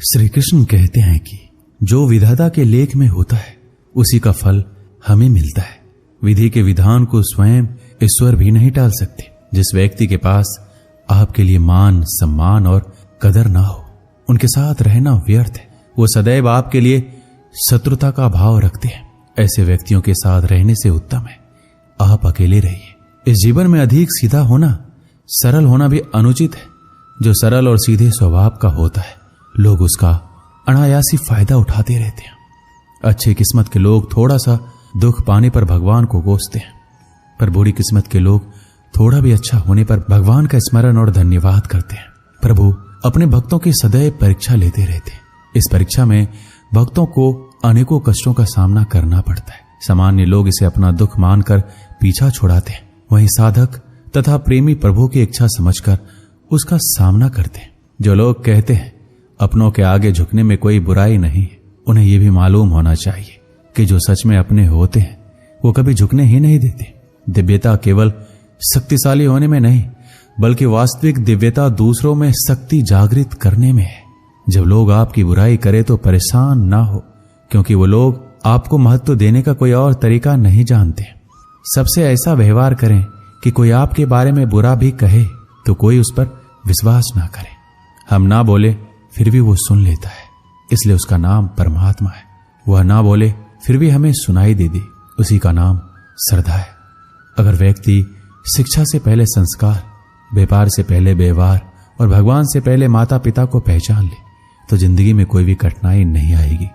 श्री कृष्ण कहते हैं कि जो विधाता के लेख में होता है उसी का फल हमें मिलता है। विधि के विधान को स्वयं ईश्वर भी नहीं टाल सकते। जिस व्यक्ति के पास आपके लिए मान, सम्मान और कदर ना हो, उनके साथ रहना व्यर्थ है। वो सदैव आपके लिए शत्रुता का भाव रखते हैं। ऐसे व्यक्तियों के साथ रहने से उत्तम है आप अकेले रहिए। इस जीवन में अधिक सीधा होना, सरल होना भी अनुचित है। जो सरल और सीधे स्वभाव का होता है, लोग उसका अनायासी फायदा उठाते रहते हैं। अच्छी किस्मत के लोग थोड़ा सा दुख पाने पर भगवान को कोसते हैं, पर बुरी किस्मत के लोग थोड़ा भी अच्छा होने पर भगवान का स्मरण और धन्यवाद करते हैं। प्रभु अपने भक्तों की सदैव परीक्षा लेते रहते हैं। इस परीक्षा में भक्तों को अनेकों कष्टों का सामना करना पड़ता है। सामान्य लोग इसे अपना दुख मानकर पीछा छुड़ाते हैं, वहीं साधक तथा प्रेमी प्रभु की इच्छा समझकर उसका सामना करते हैं। जो लोग कहते हैं अपनों के आगे झुकने में कोई बुराई नहीं है, उन्हें यह भी मालूम होना चाहिए कि जो सच में अपने होते हैं वो कभी झुकने ही नहीं देते। दिव्यता केवल शक्तिशाली होने में नहीं, बल्कि वास्तविक दिव्यता दूसरों में शक्ति जागृत करने में है। जब लोग आपकी बुराई करें तो परेशान ना हो, क्योंकि वो लोग आपको महत्व देने का कोई और तरीका नहीं जानते। सबसे ऐसा व्यवहार करें कि कोई आपके बारे में बुरा भी कहे तो कोई उस पर विश्वास ना करे। हम ना बोले फिर भी वो सुन लेता है, इसलिए उसका नाम परमात्मा है। वह ना बोले फिर भी हमें सुनाई दे दे, उसी का नाम श्रद्धा है। अगर व्यक्ति शिक्षा से पहले संस्कार, व्यापार से पहले व्यवहार और भगवान से पहले माता पिता को पहचान ले तो जिंदगी में कोई भी कठिनाई नहीं आएगी।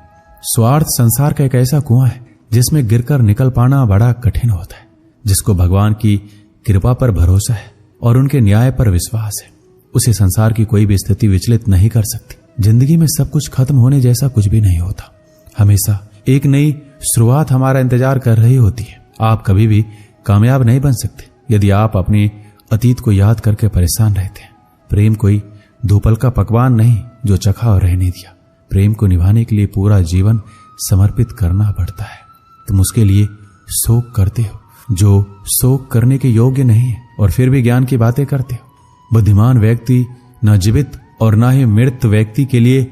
स्वार्थ संसार का एक ऐसा कुआं है जिसमें गिरकर निकल पाना बड़ा कठिन होता है। जिसको भगवान की कृपा पर भरोसा है और उनके न्याय पर विश्वास है, उसे संसार की कोई भी स्थिति विचलित नहीं कर सकती। जिंदगी में सब कुछ खत्म होने जैसा कुछ भी नहीं होता। हमेशा एक नई शुरुआत हमारा इंतजार कर रही होती है। आप कभी भी कामयाब नहीं बन सकते यदि आप अपने अतीत को याद करके परेशान रहते हैं। प्रेम कोई दोपहर का पकवान नहीं जो चखा और रहने दिया। प्रेम को निभाने के लिए पूरा जीवन समर्पित करना पड़ता है। तुम उसके लिए शोक करते हो जो शोक करने के योग्य नहीं है, और फिर भी ज्ञान की बातें करते हो। बुद्धिमान व्यक्ति न जीवित और न ही मृत व्यक्ति के लिए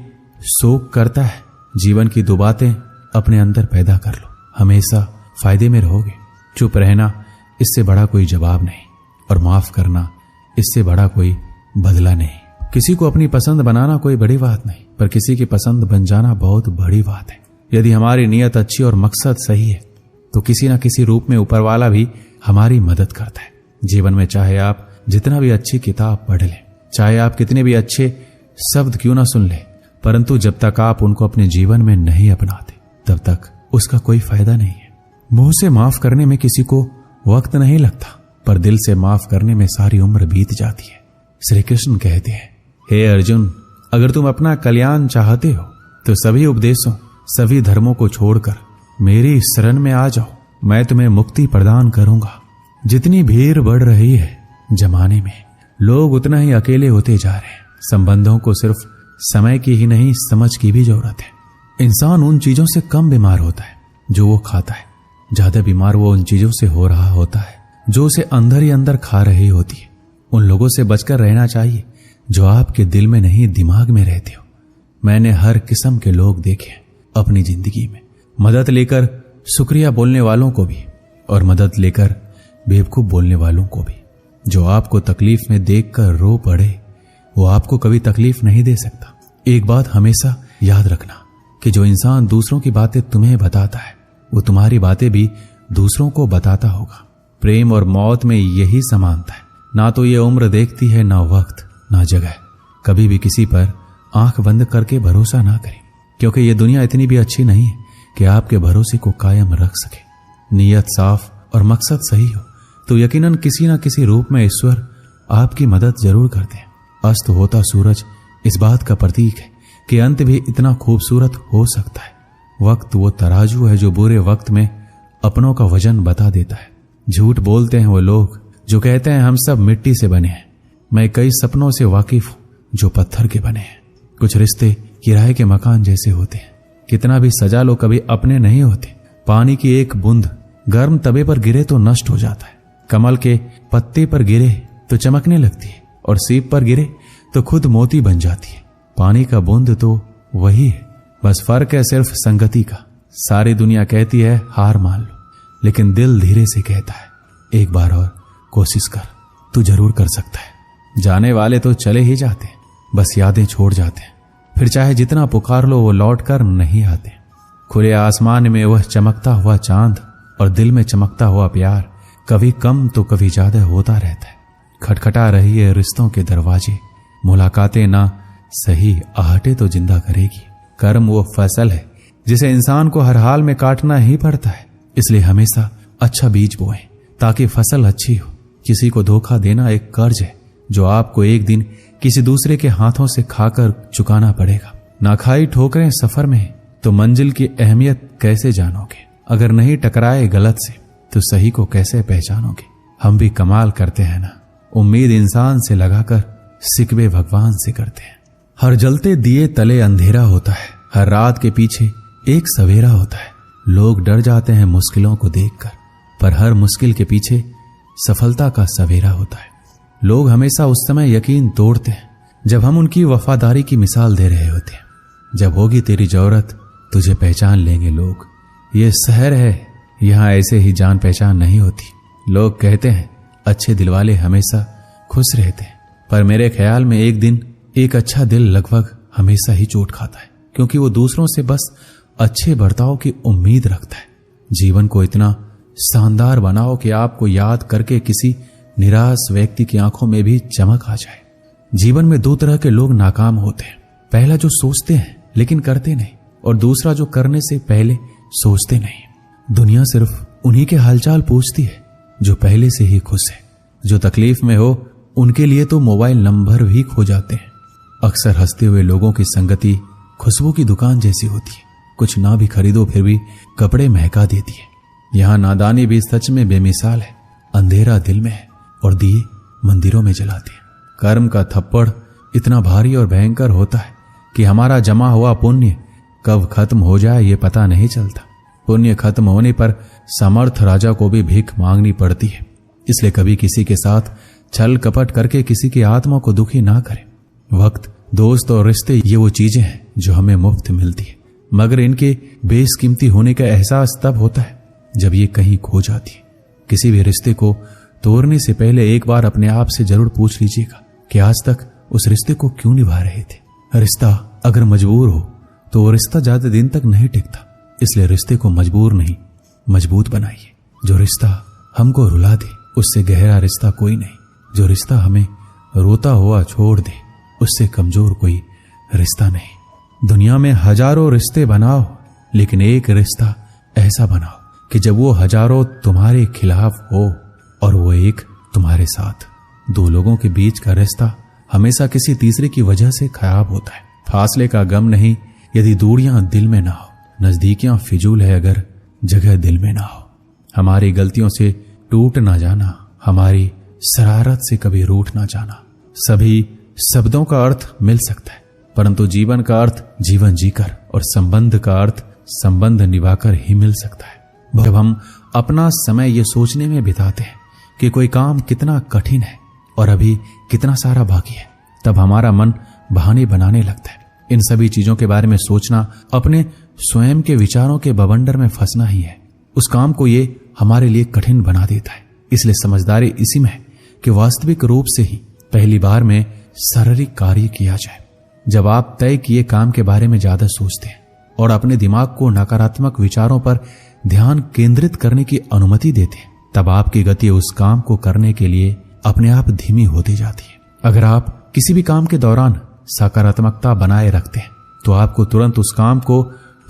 शोक करता है। जीवन की दो बातें अपने अंदर पैदा कर लो, हमेशा फायदे में रहोगे। चुप रहना, इससे बड़ा कोई जवाब नहीं, और माफ करना, इससे बड़ा कोई बदला नहीं। किसी को अपनी पसंद बनाना कोई बड़ी बात नहीं, पर किसी की पसंद बन जाना बहुत बड़ी बात है। यदि हमारी नीयत अच्छी और मकसद सही है तो किसी न किसी रूप में ऊपर वाला भी हमारी मदद करता है। जीवन में चाहे आप जितना भी अच्छी किताब पढ़ लें, चाहे आप कितने भी अच्छे शब्द क्यों ना सुन लें, परंतु जब तक आप उनको अपने जीवन में नहीं अपनाते तब तक उसका कोई फायदा नहीं है। मुंह से माफ करने में किसी को वक्त नहीं लगता, पर दिल से माफ करने में सारी उम्र बीत जाती है। श्री कृष्ण कहते हैं, हे अर्जुन, अगर तुम अपना कल्याण चाहते हो तो सभी उपदेशों, सभी धर्मों को छोड़कर मेरी शरण में आ जाओ। मैं तुम्हें मुक्ति प्रदान करूंगा। जितनी भीड़ बढ़ रही है जमाने में, लोग उतना ही अकेले होते जा रहे हैं। संबंधों को सिर्फ समय की ही नहीं, समझ की भी जरूरत है। इंसान उन चीजों से कम बीमार होता है जो वो खाता है, ज्यादा बीमार वो उन चीजों से हो रहा होता है जो उसे अंदर ही अंदर खा रही होती है। उन लोगों से बचकर रहना चाहिए जो आपके दिल में नहीं, दिमाग में रहते हो। मैंने हर किस्म के लोग देखे अपनी जिंदगी में, मदद लेकर शुक्रिया बोलने वालों को भी और मदद लेकर बेवकूफ बोलने वालों को भी। जो आपको तकलीफ में देखकर रो पड़े वो आपको कभी तकलीफ नहीं दे सकता। एक बात हमेशा याद रखना कि जो इंसान दूसरों की बातें तुम्हें बताता है वो तुम्हारी बातें भी दूसरों को बताता होगा। प्रेम और मौत में यही समानता है। ना तो ये उम्र देखती है, ना वक्त, ना जगह। कभी भी किसी पर आंख बंद करके भरोसा ना करें, क्योंकि ये दुनिया इतनी भी अच्छी नहीं है कि आपके भरोसे को कायम रख सके। नीयत साफ और मकसद सही हो तो यकीनन किसी न किसी रूप में ईश्वर आपकी मदद जरूर करते हैं। अस्त होता सूरज इस बात का प्रतीक है कि अंत भी इतना खूबसूरत हो सकता है। वक्त वो तराजू है जो बुरे वक्त में अपनों का वजन बता देता है। झूठ बोलते हैं वो लोग जो कहते हैं हम सब मिट्टी से बने हैं। मैं कई सपनों से वाकिफ हूं जो पत्थर के बने हैं। कुछ रिश्ते किराए के मकान जैसे होते हैं, कितना भी सजा लो कभी अपने नहीं होते। पानी की एक बूंद गर्म तवे पर गिरे तो नष्ट हो जाता है, कमल के पत्ते पर गिरे तो चमकने लगती है, और सीप पर गिरे तो खुद मोती बन जाती है। पानी का बूंद तो वही है, बस फर्क है सिर्फ संगति का। सारी दुनिया कहती है हार मान लो, लेकिन दिल धीरे से कहता है एक बार और कोशिश कर, तू जरूर कर सकता है। जाने वाले तो चले ही जाते हैं, बस यादें छोड़ जाते हैं, फिर चाहे जितना पुकार लो वो लौट कर नहीं आते। खुले आसमान में वह चमकता हुआ चांद और दिल में चमकता हुआ प्यार कभी कम तो कभी ज्यादा होता रहता है। खटखटा रही है रिश्तों के दरवाजे, मुलाकातें ना सही आहटे तो जिंदा करेगी। कर्म वो फसल है जिसे इंसान को हर हाल में काटना ही पड़ता है, इसलिए हमेशा अच्छा बीज बोएं ताकि फसल अच्छी हो। किसी को धोखा देना एक कर्ज है जो आपको एक दिन किसी दूसरे के हाथों से खाकर चुकाना पड़ेगा। ना खाई ठोकरें सफर में तो मंजिल की अहमियत कैसे जानोगे? अगर नहीं टकराए गलत से तो सही को कैसे पहचानोगे? हम भी कमाल करते हैं ना, उम्मीद इंसान से लगाकर सिकवे भगवान से करते हैं। हर जलते दिए तले अंधेरा होता है, हर रात के पीछे एक सवेरा होता है। लोग डर जाते हैं मुश्किलों को देखकर, पर हर मुश्किल के पीछे सफलता का सवेरा होता है। लोग हमेशा उस समय यकीन तोड़ते हैं जब हम उनकी वफादारी की मिसाल दे रहे होते हैं। जब होगी तेरी जरूरत तुझे पहचान लेंगे लोग। ये शहर है, यहाँ ऐसे ही जान पहचान नहीं होती। लोग कहते हैं अच्छे दिल वाले हमेशा खुश रहते हैं, पर मेरे ख्याल में एक दिन एक अच्छा दिल लगभग हमेशा ही चोट खाता है, क्योंकि वो दूसरों से बस अच्छे बर्ताव की उम्मीद रखता है। जीवन को इतना शानदार बनाओ कि आपको याद करके किसी निराश व्यक्ति की आंखों में भी चमक आ जाए। जीवन में दो तरह के लोग नाकाम होते हैं, पहला जो सोचते हैं लेकिन करते नहीं, और दूसरा जो करने से पहले सोचते नहीं। दुनिया सिर्फ उन्हीं के हालचाल पूछती है जो पहले से ही खुश है। जो तकलीफ में हो उनके लिए तो मोबाइल नंबर भी खो जाते हैं। अक्सर हंसते हुए लोगों की संगति खुशबू की दुकान जैसी होती है, कुछ ना भी खरीदो फिर भी कपड़े महका देती है। यहाँ नादानी भी सच में बेमिसाल है, अंधेरा दिल में है और दिए मंदिरों में जलाते हैं। कर्म का थप्पड़ इतना भारी और भयंकर होता है कि हमारा जमा हुआ पुण्य कब खत्म हो जाए ये पता नहीं चलता। पुण्य खत्म होने पर समर्थ राजा को भी भीख मांगनी पड़ती है, इसलिए कभी किसी के साथ छल कपट करके किसी की आत्मा को दुखी ना करें। वक्त, दोस्त और रिश्ते ये वो चीजें हैं जो हमें मुफ्त मिलती है, मगर इनके बेशकीमती होने का एहसास तब होता है जब ये कहीं खो जाती है। किसी भी रिश्ते को तोड़ने से पहले एक बार अपने आप से जरूर पूछ लीजिएगा कि आज तक उस रिश्ते को क्यों निभा रहे थे। रिश्ता अगर मजबूर हो तो वो रिश्ता ज्यादा दिन तक नहीं टिकता, इसलिए रिश्ते को मजबूर नहीं मजबूत बनाइए। जो रिश्ता हमको रुला दे उससे गहरा रिश्ता कोई नहीं। जो रिश्ता हमें रोता हुआ छोड़ दे उससे कमजोर कोई रिश्ता नहीं। दुनिया में हजारों रिश्ते बनाओ, लेकिन एक रिश्ता ऐसा बनाओ कि जब वो हजारों तुम्हारे खिलाफ हो और वो एक तुम्हारे साथ। दो लोगों के बीच का रिश्ता हमेशा किसी तीसरे की वजह से खराब होता है। फासले का गम नहीं यदि दूरियां दिल में ना हो, नजदीकियां फिजूल है अगर जगह दिल में ना हो। हमारी गलतियों से टूट ना जाना, हमारी शरारत से कभी रूठ ना जाना। सभी शब्दों का अर्थ मिल सकता है, परंतु जीवन का अर्थ जीवन जीकर और संबंध का अर्थ संबंध निभाकर ही मिल सकता है। जब हम अपना समय ये सोचने में बिताते हैं कि कोई काम कितना कठिन है और अभी कितना सारा बाकी है, तब हमारा मन बहाने बनाने लगता है। इन सभी चीजों के बारे में सोचना अपने स्वयं के विचारों के बवंडर में फंसना ही है। उस काम को ये हमारे लिए कठिन बना देता है। इसलिए समझदारी इसी में है कि वास्तविक रूप से ही पहली बार में शारीरिक कार्य किया जाए। जब आप तय किए काम के बारे में ज्यादा सोचते हैं और अपने दिमाग को नकारात्मक विचारों पर ध्यान केंद्रित करने की अनुमति देते हैं, तब आपकी गति उस काम को करने के लिए अपने आप धीमी होती जाती है। अगर आप किसी भी काम के दौरान सकारात्मकता बनाए रखते हैं तो आपको तुरंत उस काम को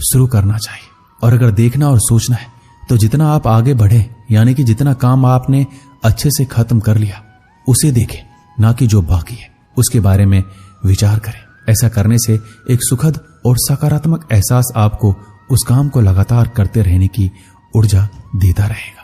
शुरू करना चाहिए। और अगर देखना और सोचना है तो जितना आप आगे बढ़े, यानी कि जितना काम आपने अच्छे से खत्म कर लिया उसे देखें, ना कि जो बाकी है उसके बारे में विचार करें। ऐसा करने से एक सुखद और सकारात्मक एहसास आपको उस काम को लगातार करते रहने की ऊर्जा देता रहेगा।